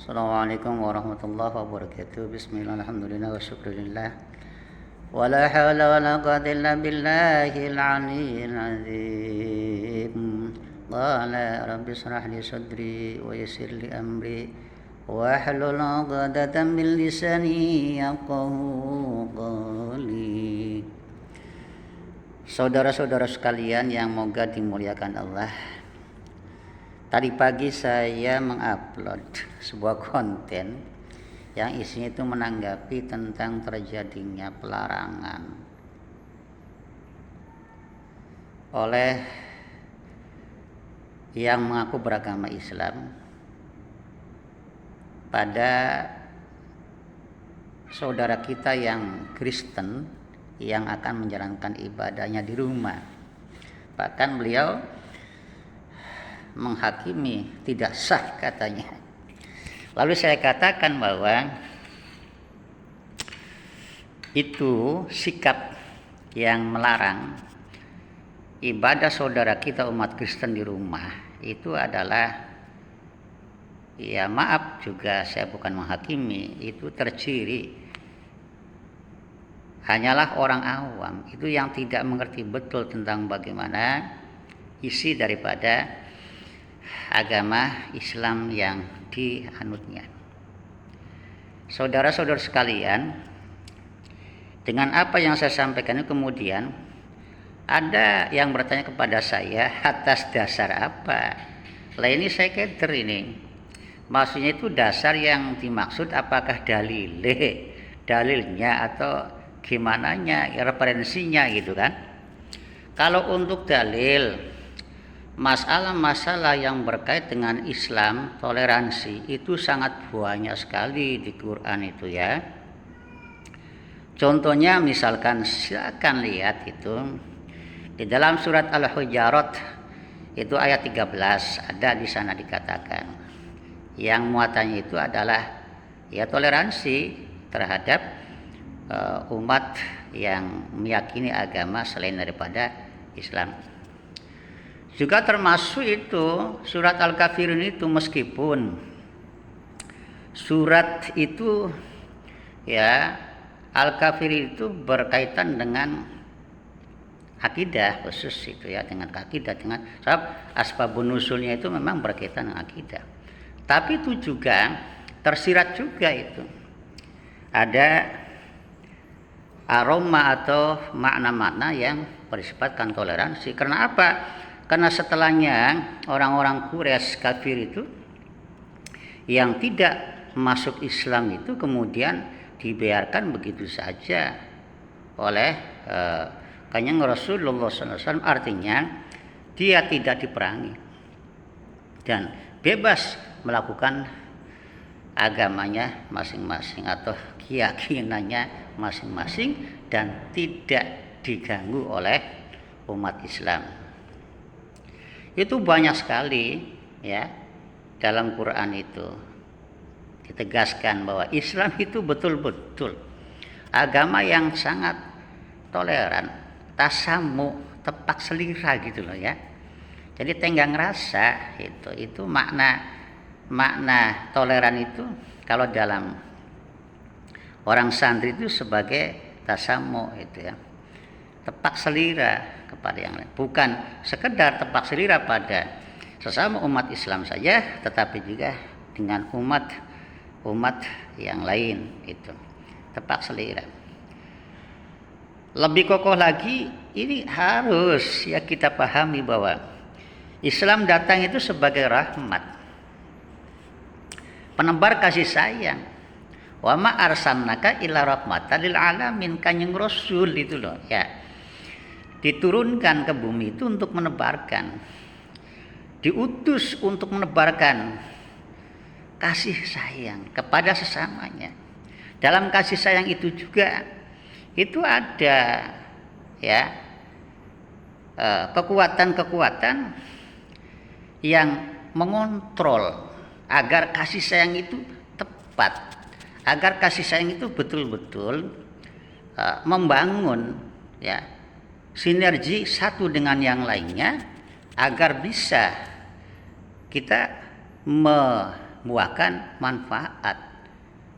Assalamualaikum warahmatullahi wabarakatuh. Bismillah, alhamdulillah, wa syukurillah. Wa la hawla wa la quwwata illa billahil aliyyil azim. Qala rabbi shrah li sadri wa yassir li amri wa hlul 'uqdatam min lisani yafqahu qawli. Saudara-saudara sekalian yang moga dimuliakan Allah. Tadi pagi saya mengupload sebuah konten yang isinya itu menanggapi tentang terjadinya pelarangan oleh yang mengaku beragama Islam pada saudara kita yang Kristen yang akan menjalankan ibadahnya di rumah. Bahkan beliau menghakimi tidak sah katanya. Lalu saya katakan bahwa itu sikap yang melarang ibadah saudara kita umat Kristen di rumah itu adalah, ya maaf juga saya bukan menghakimi, itu terciri hanyalah orang awam itu yang tidak mengerti betul tentang bagaimana isi daripada agama Islam yang dianutnya. Saudara-saudara sekalian, dengan apa yang saya sampaikan itu kemudian ada yang bertanya kepada saya, atas dasar apa? Lah ini saya keder ini. Maksudnya itu dasar yang dimaksud apakah dalilnya atau gimananya, referensinya gitu kan. Kalau untuk dalil masalah-masalah yang berkait dengan Islam, toleransi itu sangat banyak sekali di Quran itu ya. Contohnya misalkan silakan lihat itu di dalam surat Al-Hujurat itu ayat 13 ada di sana dikatakan yang muatannya itu adalah ya toleransi terhadap umat yang meyakini agama selain daripada Islam. Juga termasuk itu surat Al-Kafirun itu, meskipun surat itu ya Al-Kafir itu berkaitan dengan akidah khusus itu ya, dengan akidah, dengan sebab asbabun nusulnya itu memang berkaitan dengan akidah. Tapi itu juga tersirat juga itu ada aroma atau makna-makna yang bersifatkan toleransi. Karena apa? Karena setelahnya orang-orang Quraisy kafir itu yang tidak masuk Islam itu kemudian dibiarkan begitu saja oleh Kanjeng Rasulullah SAW. Artinya dia tidak diperangi dan bebas melakukan agamanya masing-masing atau keyakinannya masing-masing dan tidak diganggu oleh umat Islam. Itu banyak sekali ya dalam Quran itu ditegaskan bahwa Islam itu betul-betul agama yang sangat toleran, tasamu, tepak selira gitu loh ya. Jadi tenggang rasa itu makna toleran itu kalau dalam orang santri itu sebagai tasamu itu ya. Tepak selira kepada yang lain, bukan sekedar tepak selira pada sesama umat Islam saja, tetapi juga dengan umat yang lain itu tepak selira. Lebih kokoh lagi, ini harus ya kita pahami bahwa Islam datang itu sebagai rahmat, penebar kasih sayang. Wa ma arsalnaka illa rahmatan lil alamin, Kanjeng Rasul itu loh ya. Diturunkan ke bumi itu untuk menebarkan, diutus untuk menebarkan kasih sayang kepada sesamanya. Dalam kasih sayang itu juga itu ada ya kekuatan-kekuatan yang mengontrol agar kasih sayang itu tepat, agar kasih sayang itu betul-betul membangun ya sinergi satu dengan yang lainnya agar bisa kita membuahkan manfaat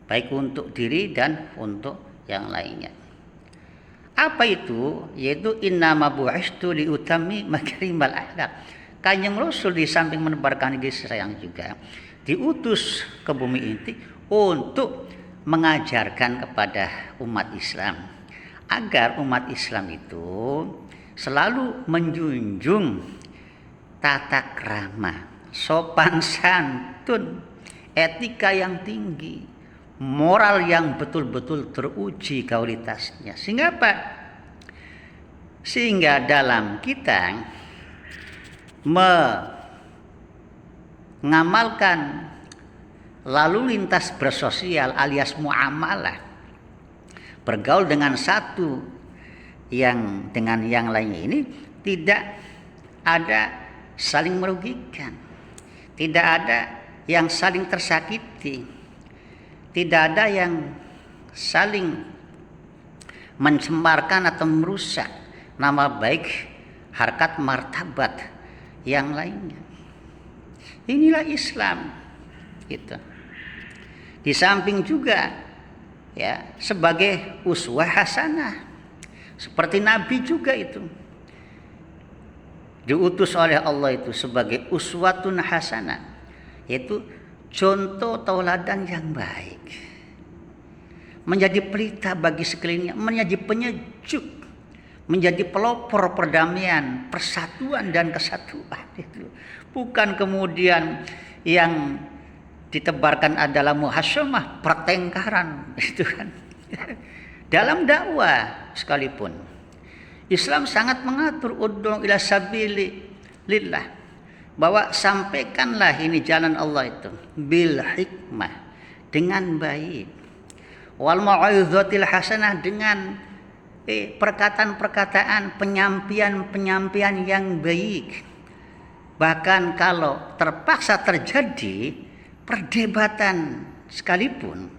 baik untuk diri dan untuk yang lainnya. Apa itu? Yaitu innama bu'istu liutammi makarimal akhlak. Kanjeng Rasul di samping menebarkan kasih sayang juga diutus ke bumi ini untuk mengajarkan kepada umat Islam agar umat Islam itu selalu menjunjung tata krama, sopan santun, etika yang tinggi, moral yang betul-betul teruji kualitasnya. Sehingga apa? Sehingga dalam kita mengamalkan lalu lintas bersosial alias muamalah, bergaul dengan satu yang dengan yang lainnya ini tidak ada saling merugikan, tidak ada yang saling tersakiti, tidak ada yang saling mencemarkan atau merusak nama baik, harkat martabat yang lainnya. Inilah Islam gitu. Di samping juga ya sebagai uswah hasanah, seperti Nabi juga itu diutus oleh Allah itu sebagai uswatun hasanah, yaitu contoh tauladan yang baik, menjadi pelita bagi sekelilingnya, menjadi penyejuk, menjadi pelopor perdamaian, persatuan dan kesatuan itu. Bukan kemudian yang ditebarkan adalah muhasyamah, pertengkaran itu kan. Dalam dakwah sekalipun Islam sangat mengatur ud'u ila sabilillah, bahwa sampaikanlah ini jalan Allah itu bil hikmah, dengan baik, wal mau'izatil hasanah, dengan perkataan-perkataan, penyampaian yang baik. Bahkan kalau terpaksa terjadi perdebatan sekalipun,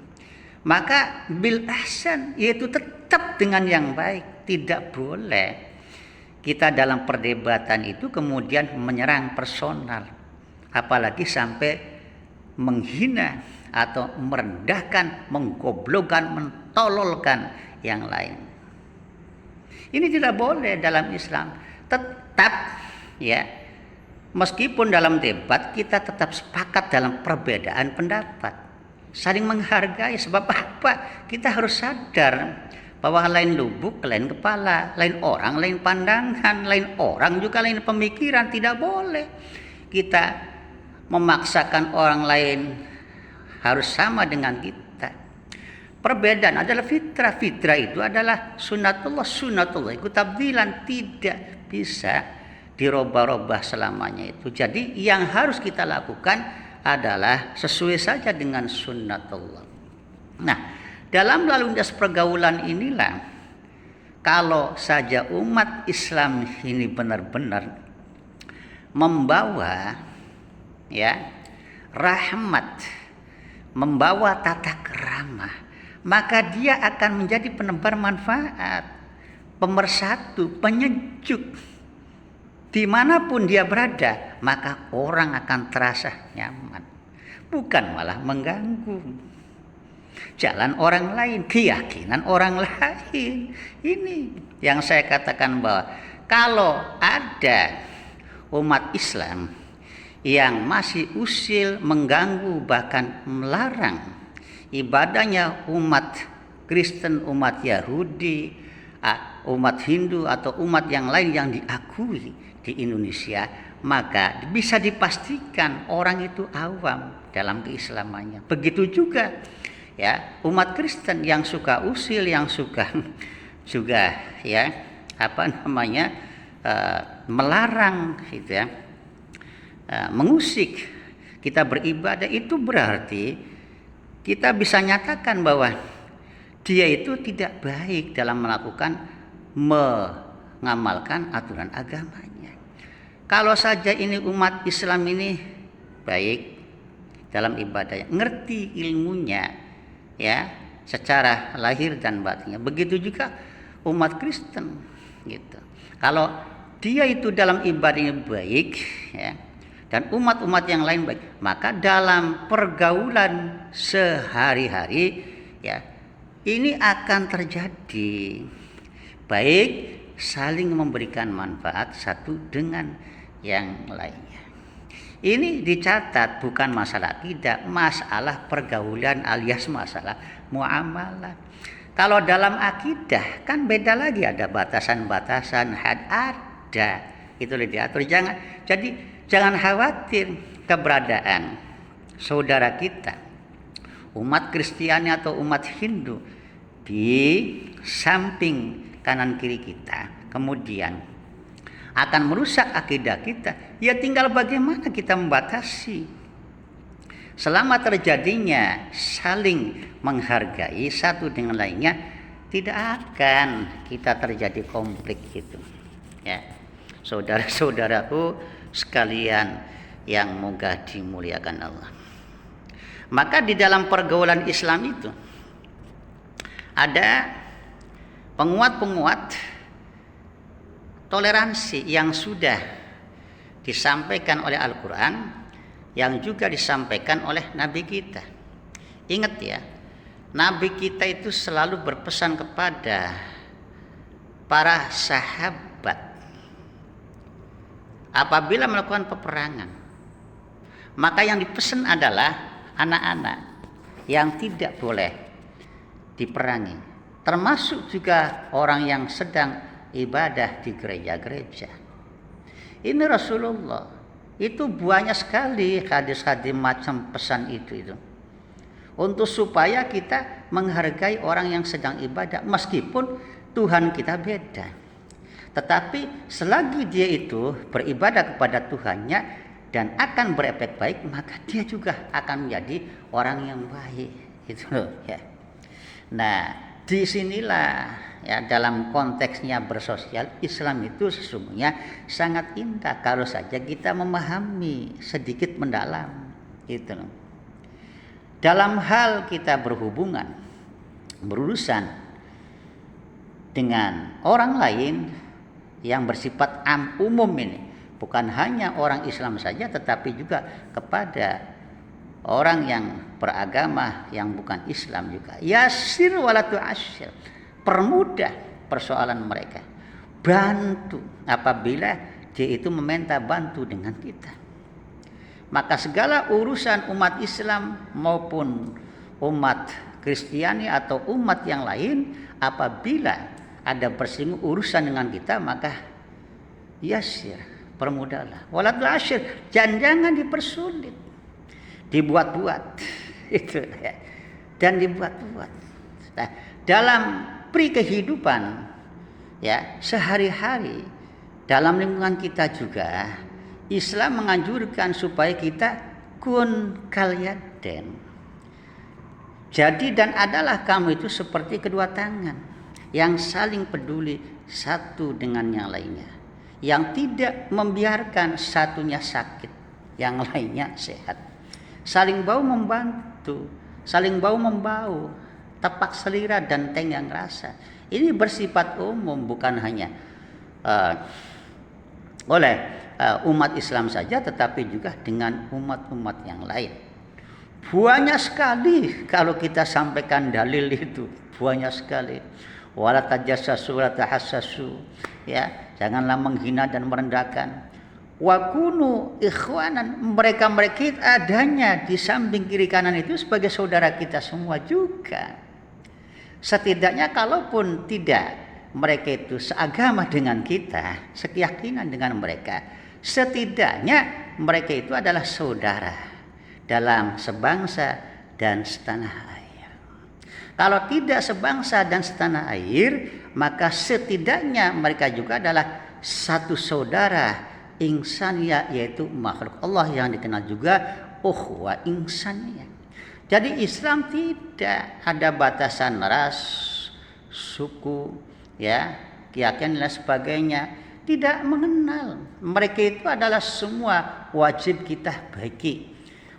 maka bil ahsan, yaitu tetap dengan yang baik. Tidak boleh kita dalam perdebatan itu kemudian menyerang personal, apalagi sampai menghina atau merendahkan, menggoblokkan, mentololkan yang lain. Ini tidak boleh dalam Islam. Tetap ya, meskipun dalam debat kita tetap sepakat dalam perbedaan pendapat, saling menghargai. Sebab apa? Kita harus sadar bahwa lain lubuk, lain kepala, lain orang, lain pandangan, lain orang juga lain pemikiran. Tidak boleh kita memaksakan orang lain harus sama dengan kita. Perbedaan adalah fitrah. Fitrah itu adalah sunatullah itu tabdilan, tidak bisa dirubah-rubah selamanya itu. Jadi yang harus kita lakukan adalah sesuai saja dengan sunnatullah. Nah, dalam lalu lintas pergaulan inilah, kalau saja umat Islam ini benar-benar membawa ya rahmat, membawa tata krama, maka dia akan menjadi penebar manfaat, pemersatu, penyejuk. Dimanapun dia berada, maka orang akan terasa nyaman, bukan malah mengganggu jalan orang lain, keyakinan orang lain. Ini yang saya katakan, bahwa kalau ada umat Islam yang masih usil, mengganggu, bahkan melarang ibadahnya umat Kristen, umat Yahudi, umat Hindu atau umat yang lain yang diakui di Indonesia, maka bisa dipastikan orang itu awam dalam keislamannya. Begitu juga ya umat Kristen yang suka usil, yang suka juga ya melarang gitu ya, mengusik kita beribadah. Itu berarti kita bisa nyatakan bahwa dia itu tidak baik dalam mengamalkan aturan agamanya. Kalau saja ini umat Islam ini baik dalam ibadahnya, ngerti ilmunya ya secara lahir dan batinnya, begitu juga umat Kristen gitu. Kalau dia itu dalam ibadahnya baik ya, dan umat-umat yang lain baik, maka dalam pergaulan sehari-hari ya ini akan terjadi baik saling memberikan manfaat satu dengan yang lainnya. Ini dicatat bukan masalah akidah, masalah pergaulan alias masalah muamalah. Kalau dalam akidah kan beda lagi, ada batasan-batasan, ada itu diatur. Jangan khawatir keberadaan saudara kita umat Kristiani atau umat Hindu di samping kanan kiri kita kemudian akan merusak akidah kita. Ya tinggal bagaimana kita membatasi. Selama terjadinya saling menghargai satu dengan lainnya, tidak akan kita terjadi konflik gitu ya. Saudara-saudaraku sekalian yang moga dimuliakan Allah. Maka di dalam pergaulan Islam itu ada penguat-penguat toleransi yang sudah disampaikan oleh Al-Quran, yang juga disampaikan oleh Nabi kita. Ingat ya, Nabi kita itu selalu berpesan kepada para sahabat apabila melakukan peperangan, maka yang dipesan adalah anak-anak yang tidak boleh diperangi, termasuk juga orang yang sedang ibadah di gereja-gereja. Ini Rasulullah itu banyak sekali hadis-hadis macam pesan itu untuk supaya kita menghargai orang yang sedang ibadah meskipun Tuhan kita beda. Tetapi selagi dia itu beribadah kepada Tuhannya dan akan berefek baik, maka dia juga akan menjadi orang yang baik. Itu loh ya. Nah, disinilah ya dalam konteksnya bersosial, Islam itu sesungguhnya sangat indah kalau saja kita memahami sedikit mendalam. Gitu loh. Dalam hal kita berhubungan, berurusan dengan orang lain yang bersifat umum ini, bukan hanya orang Islam saja tetapi juga kepada orang yang beragama yang bukan Islam juga. Yasir wala tu'asyir, permudah persoalan mereka, bantu apabila dia itu meminta bantu dengan kita. Maka segala urusan umat Islam maupun umat Kristiani atau umat yang lain, apabila ada bersinggung urusan dengan kita, maka yasir, permudahlah. Wala tu'asyir, jangan dipersulit, dibuat-buat itu ya. Dan dibuat-buat. Nah, dalam kehidupan ya sehari-hari dalam lingkungan kita juga, Islam menganjurkan supaya kita kun kalyaden. Jadi dan adalah kamu itu seperti kedua tangan yang saling peduli satu dengan yang lainnya, yang tidak membiarkan satunya sakit, yang lainnya sehat. Saling bahu membantu, saling bahu membau, tepak selera dan tenggang rasa. Ini bersifat umum, bukan hanya oleh umat Islam saja, tetapi juga dengan umat-umat yang lain. Banyak sekali kalau kita sampaikan dalil itu, banyak sekali. Wala tajassasu wala tahassasu, ya, janganlah menghina dan merendahkan. Wa kunu ikhwanan, mereka adanya di samping kiri kanan itu sebagai saudara kita semua juga. Setidaknya kalaupun tidak mereka itu seagama dengan kita, sekeyakinan dengan mereka, setidaknya mereka itu adalah saudara dalam sebangsa dan setanah air. Kalau tidak sebangsa dan setanah air, maka setidaknya mereka juga adalah satu saudara insaniyah, yaitu makhluk Allah yang dikenal juga ukhuwah insaniyah. Jadi Islam tidak ada batasan ras, suku, ya, keyakinan dan sebagainya, tidak mengenal. Mereka itu adalah semua wajib kita baiki,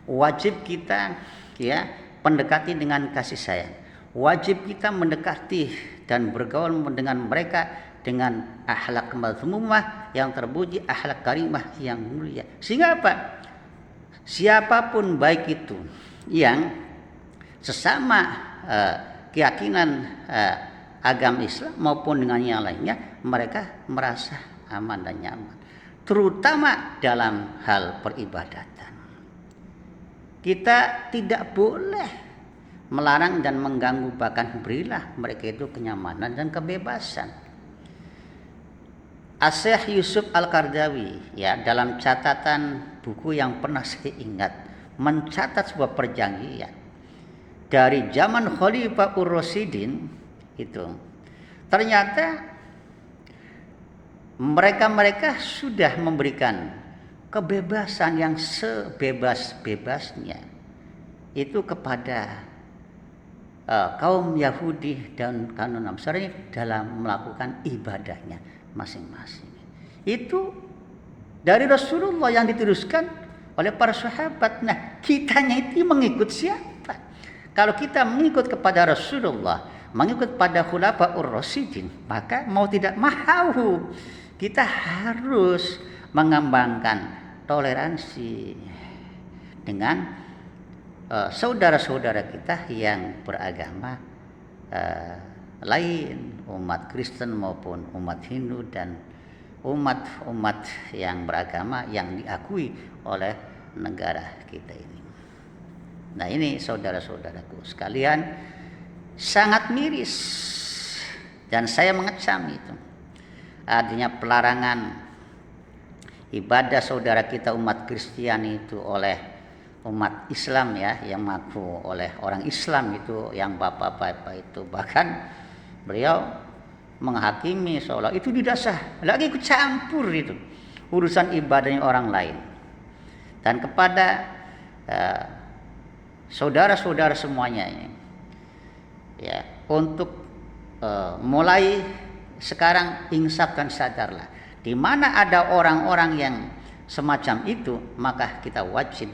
wajib kita ya pendekati dengan kasih sayang. Wajib kita mendekati dan bergaul dengan mereka dengan akhlak mazmumah yang terpuji, akhlak karimah yang mulia. Sehingga apa? Siapapun baik itu yang sesama keyakinan agama Islam maupun dengan yang lainnya, mereka merasa aman dan nyaman, terutama dalam hal peribadatan. Kita tidak boleh melarang dan mengganggu, bahkan berilah mereka itu kenyamanan dan kebebasan. Asy-Syaikh Yusuf Al-Qaradawi ya, dalam catatan buku yang pernah saya ingat, mencatat sebuah perjanjian dari zaman Khalifah Ur-Rasyidin itu. Ternyata mereka sudah memberikan kebebasan yang sebebas-bebasnya itu kepada kaum Yahudi dan kaum Nasrani dalam melakukan ibadahnya masing-masing. Itu dari Rasulullah yang diteruskan oleh para sahabat. Nah, kitanya itu mengikut siapa? Kalau kita mengikut kepada Rasulullah, mengikut pada Khulafaur Rasyidin, maka mau tidak mau kita harus mengembangkan toleransi dengan saudara-saudara kita yang beragama lain, umat Kristen maupun umat Hindu dan umat-umat yang beragama yang diakui oleh negara kita ini. Nah, ini saudara-saudaraku sekalian, sangat miris dan saya mengecam itu. Adanya pelarangan ibadah saudara kita umat Kristiani itu oleh umat Islam ya, yang mengaku oleh orang Islam itu, yang bapak-bapak itu, bahkan beliau menghakimi seolah itu tidak sah, lagi ikut campur itu urusan ibadahnya orang lain. Dan kepada saudara-saudara semuanya ini ya, untuk mulai sekarang insaf dan sadarlah, di mana ada orang-orang yang semacam itu, maka kita wajib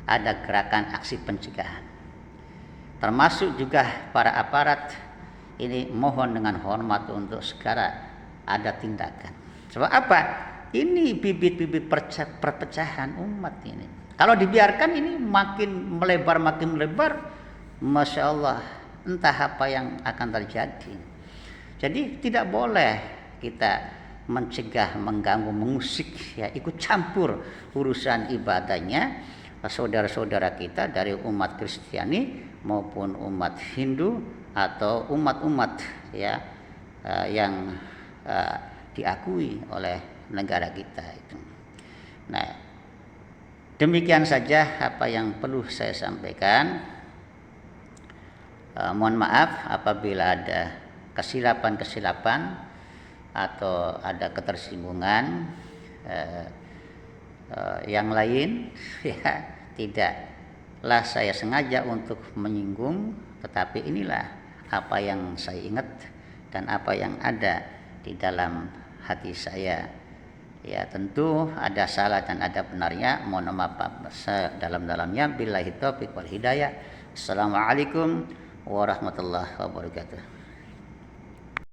ada gerakan aksi pencegahan. Termasuk juga para aparat ini mohon dengan hormat untuk segera ada tindakan. Sebab apa? Ini bibit-bibit perpecahan umat ini. Kalau dibiarkan ini makin melebar, Masya Allah, entah apa yang akan terjadi. Jadi tidak boleh kita mencegah, mengganggu, mengusik ya, ikut campur urusan ibadahnya saudara-saudara kita dari umat Kristiani maupun umat Hindu atau umat-umat ya yang diakui oleh negara kita itu. Nah, demikian saja apa yang perlu saya sampaikan. Mohon maaf apabila ada kesilapan atau ada ketersinggungan yang lain ya, tidaklah saya sengaja untuk menyinggung, tetapi inilah apa yang saya ingat dan apa yang ada di dalam hati saya. Ya, tentu ada salah dan ada benarnya, mohon maaf sedalam-dalamnya. Billahi taufiq wal hidayah. Assalamualaikum warahmatullahi wabarakatuh.